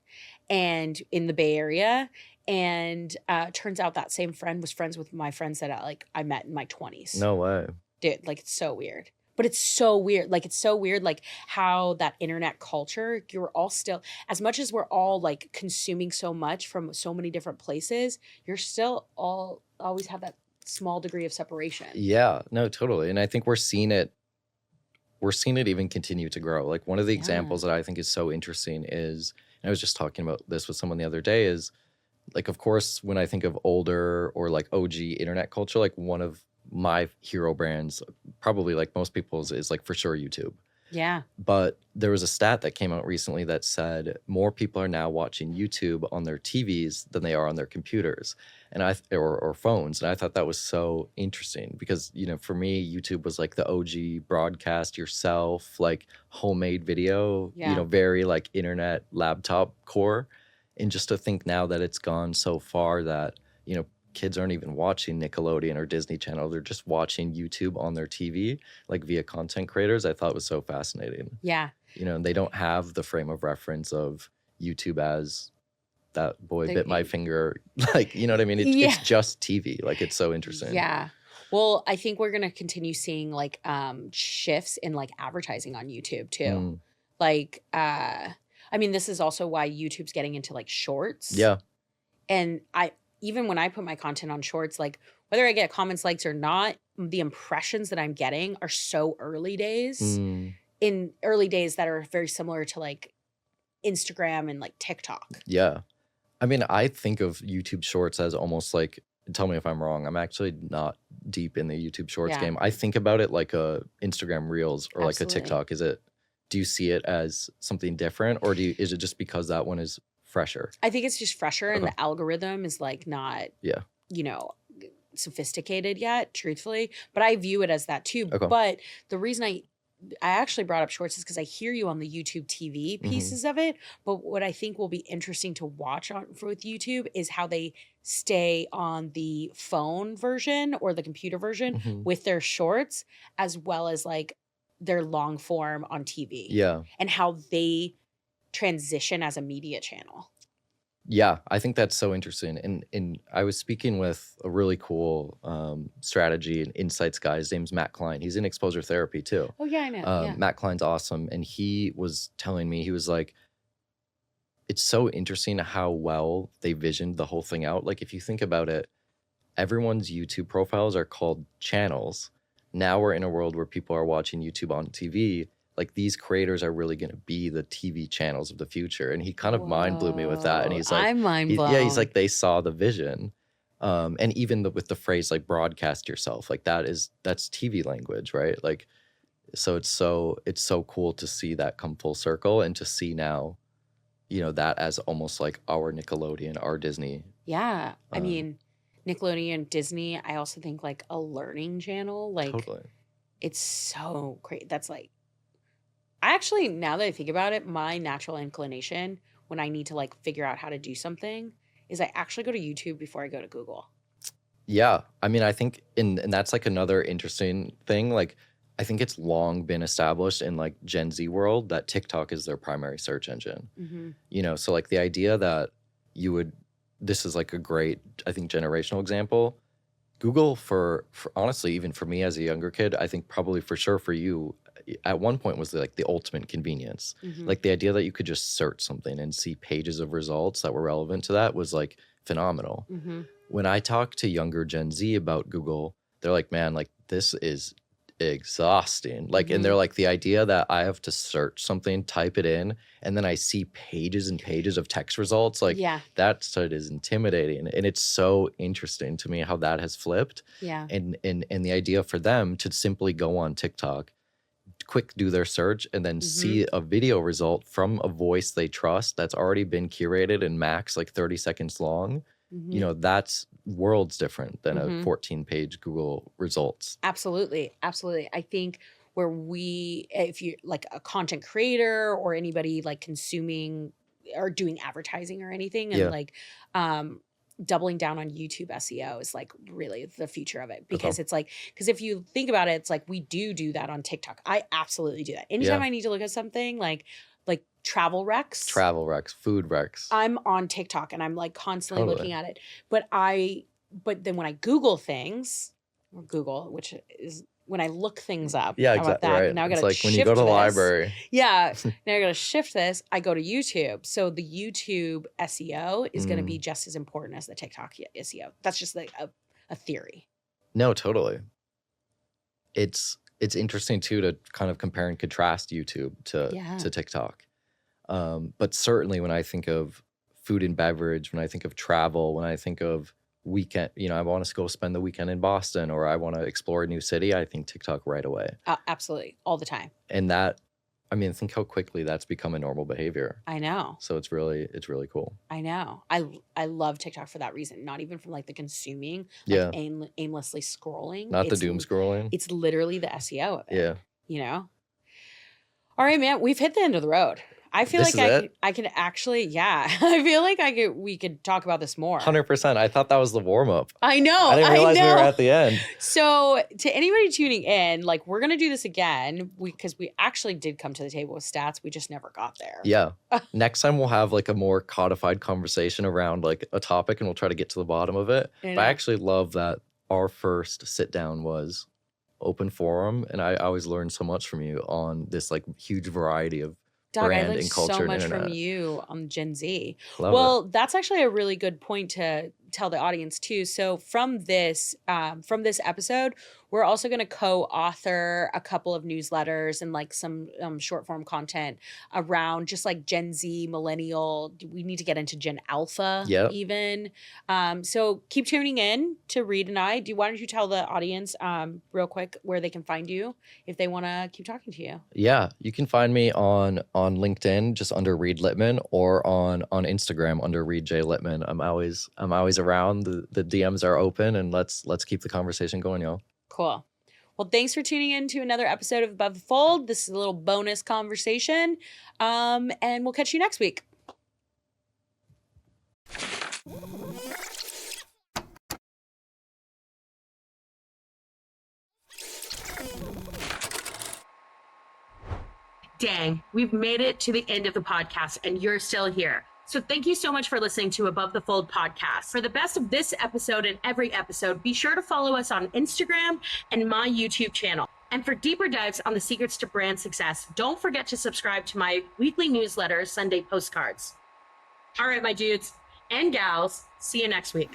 and in the Bay Area. And turns out that same friend was friends with my friends that I met in my 20s. No way. Dude, like it's so weird. But it's so weird. Like, it's so weird, like how that internet culture, you're all still, as much as we're all like consuming so much from so many different places, you're still all always have that small degree of separation. Yeah, no, totally. And I think we're seeing it even continue to grow. Like one of the Yeah. examples that I think is so interesting is, and I was just talking about this with someone the other day, is like, of course, when I think of older or like OG internet culture, like one of my hero brands, probably like most people's, is like for sure YouTube. Yeah. But there was a stat that came out recently that said more people are now watching YouTube on their TVs than they are on their computers and or phones. And I thought that was so interesting because, you know, for me, YouTube was like the OG broadcast yourself, like homemade video, Yeah. you know, very like internet laptop core. And just to think now that it's gone so far that, you know, kids aren't even watching Nickelodeon or Disney Channel. They're just watching YouTube on their TV, like via content creators. I thought was so fascinating. Yeah. You know, and they don't have the frame of reference of YouTube as that boy They- bit my finger. Like, you know what I mean? Yeah. It's just TV. Like, it's so interesting. Yeah. Well, I think we're gonna continue seeing like shifts in like advertising on YouTube too. Mm, Like I mean, this is also why YouTube's getting into like shorts. yeah. And even when I put my content on shorts, like whether I get comments, likes or not, the impressions that I'm getting are so early days. Mm, In early days that are very similar to like Instagram and like TikTok. yeah. I mean, I think of YouTube Shorts as almost like, tell me if I'm wrong. I'm actually not deep in the YouTube Shorts Yeah. game. I think about it like a Instagram Reels or like a Absolutely. TikTok. Do you see it as something different, or is it just because that one is fresher? I think it's just fresher and Okay. the algorithm is like not, Yeah. you know, sophisticated yet, truthfully. But I view it as that too. Okay. But the reason I actually brought up shorts is because I hear you on the YouTube TV Mhm. pieces of it. But what I think will be interesting to watch with YouTube is how they stay on the phone version or the computer version Mhm. with their shorts, as well as like their long form on TV. Yeah. And how they transition as a media channel. Yeah, I think that's so interesting. And I was speaking with a really cool strategy and insights guy. His name's Matt Klein. He's in exposure therapy too. Oh yeah, I know. Matt Klein's awesome. And he was telling me, he was like, it's so interesting how well they visioned the whole thing out. Like, if you think about it, everyone's YouTube profiles are called channels. Now we're in a world where people are watching YouTube on TV. like these creators are really going to be the TV channels of the future. And he kind of mind blew me with that. And he's like, I'm mind blown. yeah, he's like, they saw the vision. And even with the phrase like broadcast yourself, like that's TV language, right? Like, so it's so cool to see that come full circle and to see now, you know, that as almost like our Nickelodeon, our Disney. Yeah. I mean, Nickelodeon, Disney, I also think like a learning channel. Like, Totally. it's so great. That's like, I actually, now that I think about it, my natural inclination when I need to like figure out how to do something is I actually go to YouTube before I go to Google. Yeah. I mean, I think, and that's like another interesting thing. Like, I think it's long been established in like Gen Z world that TikTok is their primary search engine. Mm-hmm. You know, so like the idea that this is like a great, I think, generational example. Google for honestly, even for me as a younger kid, I think probably for sure for you, at one point was like the ultimate convenience. Mm-hmm. Like the idea that you could just search something and see pages of results that were relevant to that was like phenomenal. Mm-hmm. When I talk to younger Gen Z about Google, they're like, man, like this is exhausting. Like, and they're like, the idea that I have to search something, type it in, and then I see pages and pages of text results, like that side is intimidating. And it's so interesting to me how that has flipped. Yeah. And the idea for them to simply go on TikTok, quick do their search, and then see a video result from a voice they trust that's already been curated and max like 30 seconds long. You know, that's worlds different than a 14-page Google results. Absolutely. Absolutely. I think where if you're like a content creator or anybody like consuming or doing advertising or anything and like doubling down on YouTube SEO is like really the future of it, because it's like, because if you think about it, it's like we do that on TikTok. I absolutely do that. Anytime I need to look at something like travel recs, food recs, I'm on TikTok and I'm like constantly looking at it. But then when I Google things, or Google, which is when I look things up. Yeah, exactly. Right. Now I it's gotta like when you go to the library. Yeah. Now I gotta shift this. I go to YouTube. So the YouTube SEO is gonna be just as important as the TikTok SEO. That's just like a theory. No, totally. It's interesting too to kind of compare and contrast YouTube to TikTok. But certainly when I think of food and beverage, when I think of travel, when I think of weekend, you know, I want to go spend the weekend in Boston, or I want to explore a new city, I think TikTok right away. Absolutely. All the time. And that, I mean, think how quickly that's become a normal behavior. I know. So it's really cool. I know. I love TikTok for that reason. Not even from like the consuming, like aimlessly scrolling. Not the doom scrolling. It's literally the SEO of it. Yeah. You know? All right, man. We've hit the end of the road. I feel like I can actually, I feel like we could talk about this more. 100%. I thought that was the warm up. I know. I didn't realize we were at the end. So to anybody tuning in, like we're going to do this again because we actually did come to the table with stats. We just never got there. Yeah. Next time we'll have like a more codified conversation around like a topic and we'll try to get to the bottom of it. But I actually love that our first sit down was open forum. And I always learned so much from you on this like huge variety of brand I learned and culture so much and from you on Gen Z. Love it. That's actually a really good point to tell the audience too. So from this episode, we're also going to co-author a couple of newsletters and like some short form content around just like Gen Z, millennial. We need to get into Gen Alpha even. So keep tuning in to Reid and I. Why don't you tell the audience real quick where they can find you if they want to keep talking to you? Yeah, you can find me on LinkedIn just under Reid Litman, or on Instagram under Reid J Litman. I'm always around. The DMs are open, and let's keep the conversation going, y'all. Cool. Well, thanks for tuning in to another episode of Above the Fold. This is a little bonus conversation, and we'll catch you next week. Dang, we've made it to the end of the podcast, and you're still here. So thank you so much for listening to Above the Fold podcast. For the best of this episode and every episode, be sure to follow us on Instagram and my YouTube channel. And for deeper dives on the secrets to brand success, don't forget to subscribe to my weekly newsletter, Sunday Postcards. All right, my dudes and gals, see you next week.